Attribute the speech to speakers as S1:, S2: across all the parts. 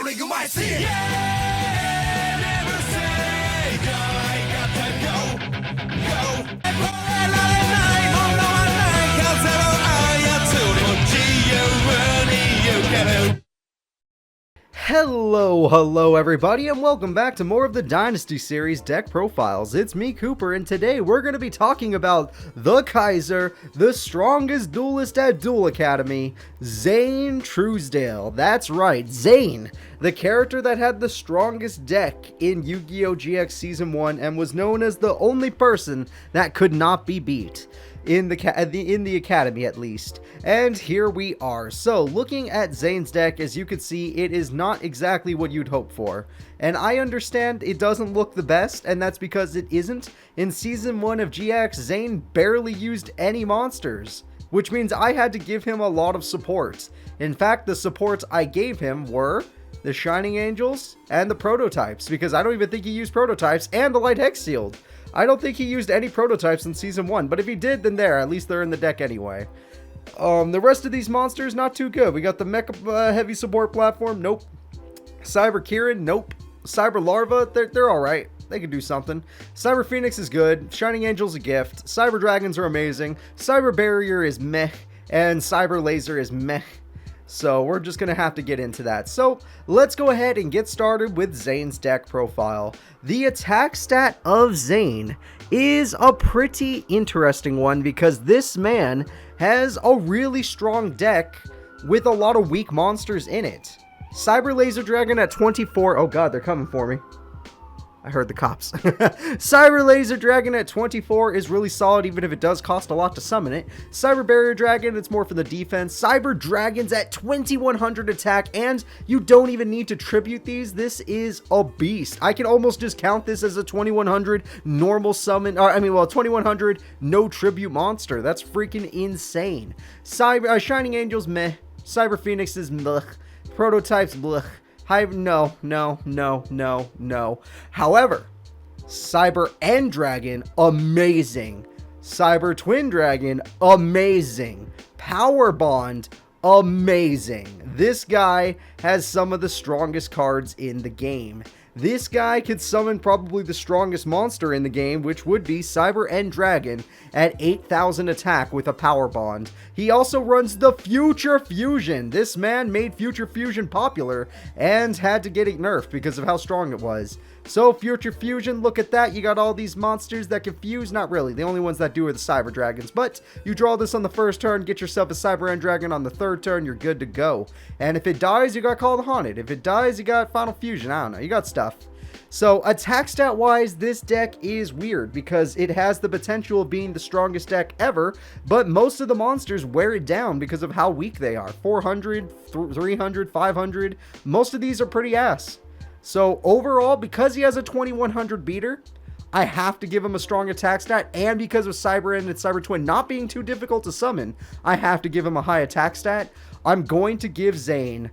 S1: someday you might see it. Yeah, never say die. Got to go.
S2: Hello everybody, and welcome back to more of the Dynasty series deck profiles. It's me, Cooper, and today we're going to be talking about the Kaiser, the strongest duelist at Duel Academy, Zane Truesdale. That's right, Zayn, the character that had the strongest deck in Yu-Gi-Oh! GX Season 1 and was known as the only person that could not be beat. In the Academy, at least. And here we are. So, looking at Zayn's deck, as you can see, it is not exactly what you'd hope for. And I understand it doesn't look the best, and that's because it isn't. In Season 1 of GX, Zayn barely used any monsters, which means I had to give him a lot of support. In fact, the supports I gave him were the Shining Angels and the Prototypes, because I don't even think he used Prototypes, and the Light Hex Shield. I don't think he used any Prototypes in Season 1, but if he did, then at least they're in the deck anyway. The rest of these monsters, not too good. We got the Mecha Heavy Support Platform, nope. Cyber Kirin, nope. Cyber Larva, they're alright. They can do something. Cyber Phoenix is good. Shining Angel's a gift. Cyber Dragons are amazing. Cyber Barrier is meh. And Cyber Laser is meh. So we're just going to have to get into that. So let's go ahead and get started with Zayn's deck profile. The attack stat of Zayn is a pretty interesting one because this man has a really strong deck with a lot of weak monsters in it. Cyber Laser Dragon at 24. Oh god, they're coming for me. I heard the cops. Cyber Laser Dragon at 24 is really solid, even if it does cost a lot to summon it. Cyber Barrier Dragon, it's more for the defense. Cyber Dragons at 2100 attack, and you don't even need to tribute these. This is a beast. I can almost just count this as a 2100 normal summon, or 2100 no tribute monster. That's freaking insane. Shining Angels, meh. Cyber Phoenix is meh. Prototypes, blech. No. However, Cyber End Dragon, amazing. Cyber Twin Dragon, amazing. Power Bond, amazing. This guy has some of the strongest cards in the game. This guy could summon probably the strongest monster in the game, which would be Cyber End Dragon at 8000 attack with a Power Bond. He also runs the Future Fusion. This man made Future Fusion popular and had to get it nerfed because of how strong it was. So Future Fusion, look at that. You got all these monsters that can fuse. Not really. The only ones that do are the Cyber Dragons. But you draw this on the first turn, get yourself a Cyber End Dragon on the third turn, you're good to go. And if it dies, you got Call the Haunted. If it dies, you got Final Fusion. I don't know. You got stuff. So attack stat wise, this deck is weird because it has the potential of being the strongest deck ever, but most of the monsters wear it down because of how weak they are. 400, 300, 500. Most of these are pretty ass. So overall, because he has a 2100 beater, I have to give him a strong attack stat, and because of Cyber End and Cyber Twin not being too difficult to summon, I have to give him a high attack stat. I'm going to give Zayn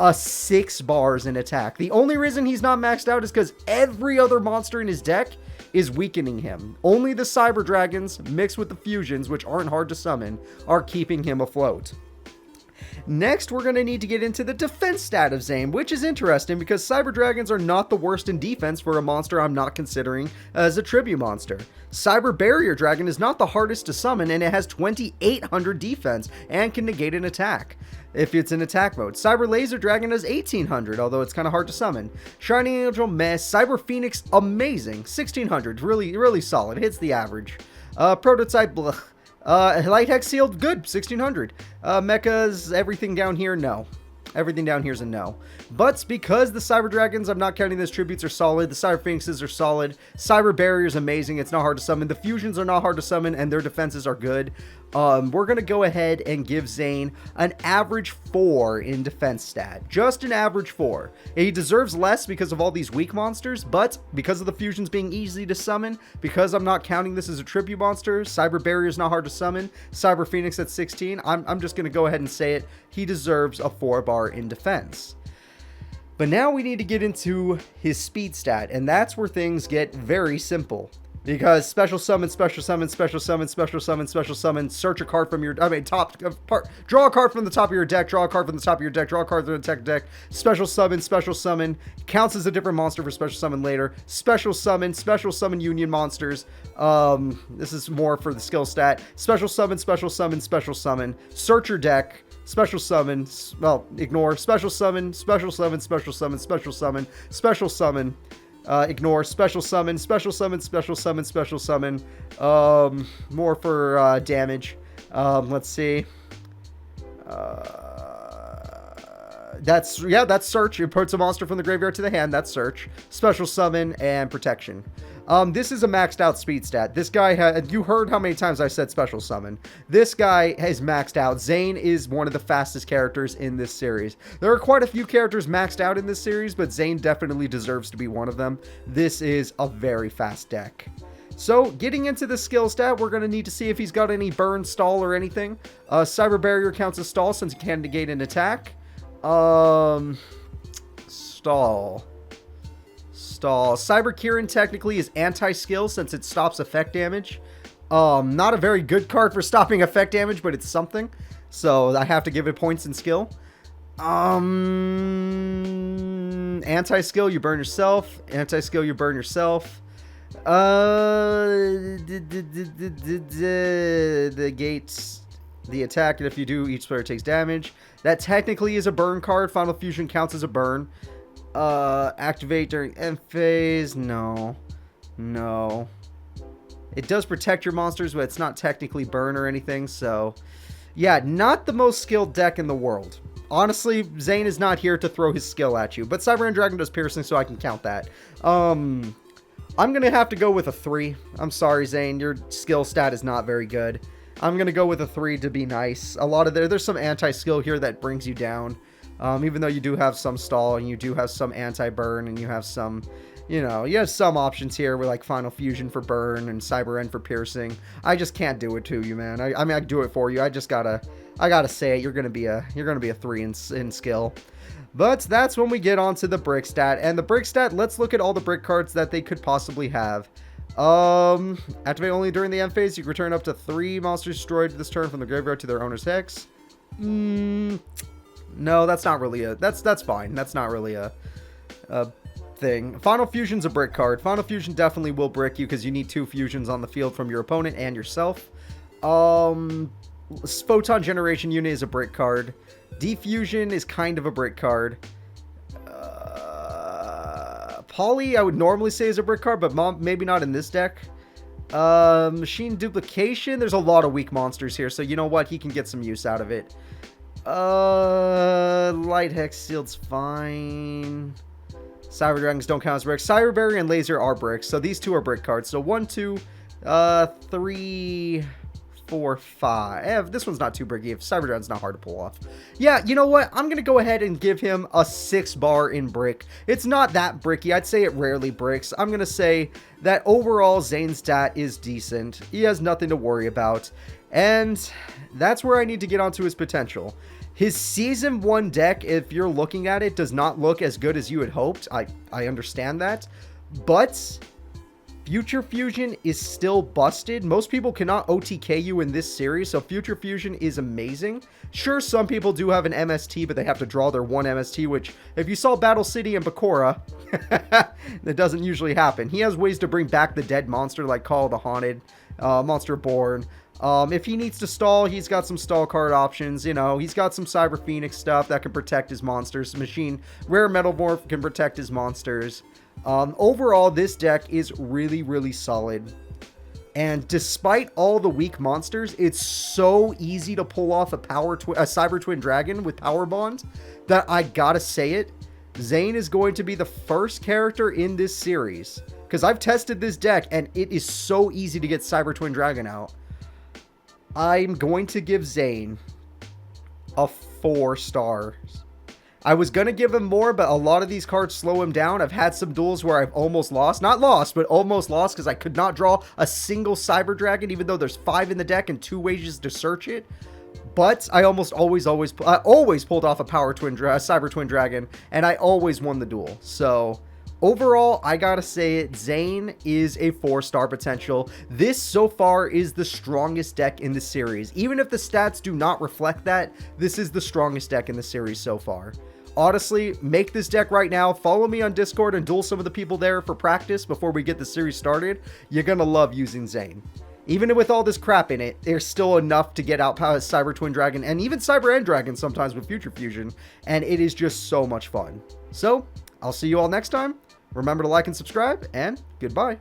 S2: a 6 bars in attack. The only reason he's not maxed out is because every other monster in his deck is weakening him. Only the Cyber Dragons mixed with the Fusions, which aren't hard to summon, are keeping him afloat. Next, we're going to need to get into the defense stat of Zayn, which is interesting because Cyber Dragons are not the worst in defense for a monster I'm not considering as a tribute monster. Cyber Barrier Dragon is not the hardest to summon, and it has 2800 defense and can negate an attack if it's in attack mode. Cyber Laser Dragon has 1800, although it's kind of hard to summon. Shining Angel, meh. Cyber Phoenix, amazing. 1600, really solid. Hits the average. Prototype, blech. Light Hex Shield, good, 1600. Mechas, everything down here, no. Everything down here is a no. But because the Cyber Dragons, I'm not counting those tributes, are solid. The Cyber Phoenixes are solid. Cyber Barrier is amazing. It's not hard to summon. The Fusions are not hard to summon, and their defenses are good. We're going to go ahead and give Zayn an average 4 in defense stat. Just an average 4. He deserves less because of all these weak monsters, but because of the Fusions being easy to summon, because I'm not counting this as a tribute monster, Cyber Barrier is not hard to summon, Cyber Phoenix at 16, I'm just going to go ahead and say it. He deserves a 4 bar in defense. But now we need to get into his speed stat, and that's where things get very simple. Because special summon, special summon, special summon, special summon, special summon, search a card from your, draw a card from the top of your deck, draw a card from the top of your deck, draw a card from the deck, special summon, counts as a different monster for special summon later, special summon union monsters. This is more for the skill stat. Special summon, search your deck, special summon, well, ignore, special summon, ignore, special summon, more for damage. Let's see. That's search. It puts a monster from the graveyard to the hand. That's search. Special summon and protection. This is a maxed out speed stat. This guy you heard how many times I said special summon. This guy is maxed out. Zayn is one of the fastest characters in this series. There are quite a few characters maxed out in this series, but Zayn definitely deserves to be one of them. This is a very fast deck. So, getting into the skill stat, we're going to need to see if he's got any burn, stall, or anything. Cyber Barrier counts as stall since it can negate an attack. Stall. Cyber Kieran technically is anti-skill since it stops effect damage. Not a very good card for stopping effect damage, but it's something. So, I have to give it points in skill. Anti-skill, you burn yourself. Anti-skill, you burn yourself. The gates the attack, and if you do, each player takes damage. That technically is a burn card. Final Fusion counts as a burn. Activate during end phase. No. It does protect your monsters, but it's not technically burn or anything. So, yeah, not the most skilled deck in the world. Honestly, Zayn is not here to throw his skill at you, but Cyber and Dragon does piercing, so I can count that. I'm going to have to go with a 3. I'm sorry, Zayn. Your skill stat is not very good. I'm going to go with a 3 to be nice. There's some anti-skill here that brings you down. Even though you do have some stall and you do have some anti-burn and you have some, you have some options here with like Final Fusion for burn and Cyber End for piercing. I just can't do it to you, man. I mean, I can do it for you. I gotta say it. You're gonna be a 3 in skill. But that's when we get onto the brick stat. And the brick stat, let's look at all the brick cards that they could possibly have. Activate only during the end phase. You can return up to 3 monsters destroyed this turn from the graveyard to their owner's hex. No, that's not really that's fine. That's not really a thing. Final Fusion's a brick card. Final Fusion definitely will brick you because you need 2 fusions on the field from your opponent and yourself. Photon Generation Unit is a brick card. Defusion is kind of a brick card. Poly, I would normally say is a brick card, but maybe not in this deck. Machine Duplication, there's a lot of weak monsters here, so you know what? He can get some use out of it. Light Hex Sealed's fine. Cyber Dragons don't count as bricks. Cyber Barrier and Laser are bricks, so these 2 are brick cards. So 1, 2, 3... 4, 5. This one's not too bricky. If Cyber Dragon's not hard to pull off. Yeah, you know what? I'm going to go ahead and give him a 6 bar in brick. It's not that bricky. I'd say it rarely bricks. I'm going to say that overall Zayn's stat is decent. He has nothing to worry about. And that's where I need to get onto his potential. His Season 1 deck, if you're looking at it, does not look as good as you had hoped. I understand that. But Future Fusion is still busted. Most people cannot OTK you in this series, so Future Fusion is amazing. Sure, some people do have an MST, but they have to draw their 1 MST, which, if you saw Battle City and Bakura, that doesn't usually happen. He has ways to bring back the dead monster, like Call of the Haunted, Monster Born. If he needs to stall, he's got some stall card options. He's got some Cyber Phoenix stuff that can protect his monsters. Rare Metalmorph can protect his monsters. Overall, this deck is really, really solid. And despite all the weak monsters, it's so easy to pull off a Cyber Twin Dragon with Power Bond that I gotta say it. Zayn is going to be the first character in this series, because I've tested this deck and it is so easy to get Cyber Twin Dragon out. I'm going to give Zayn a 4 stars. I was going to give him more, but a lot of these cards slow him down. I've had some duels where I've almost lost. Not lost, but almost lost because I could not draw a single Cyber Dragon, even though there's 5 in the deck and 2 ways to search it. But I almost always pulled off a Cyber Twin Dragon, and I always won the duel. So Overall, I gotta say it, Zayn is a 4-star potential. This so far is the strongest deck in the series. Even if the stats do not reflect that, this is the strongest deck in the series so far. Honestly, make this deck right now. Follow me on Discord and duel some of the people there for practice before we get the series started. You're gonna love using Zayn. Even with all this crap in it, there's still enough to get out past Cyber Twin Dragon and even Cyber End Dragon sometimes with Future Fusion, and it is just so much fun. So, I'll see you all next time. Remember to like and subscribe, and goodbye.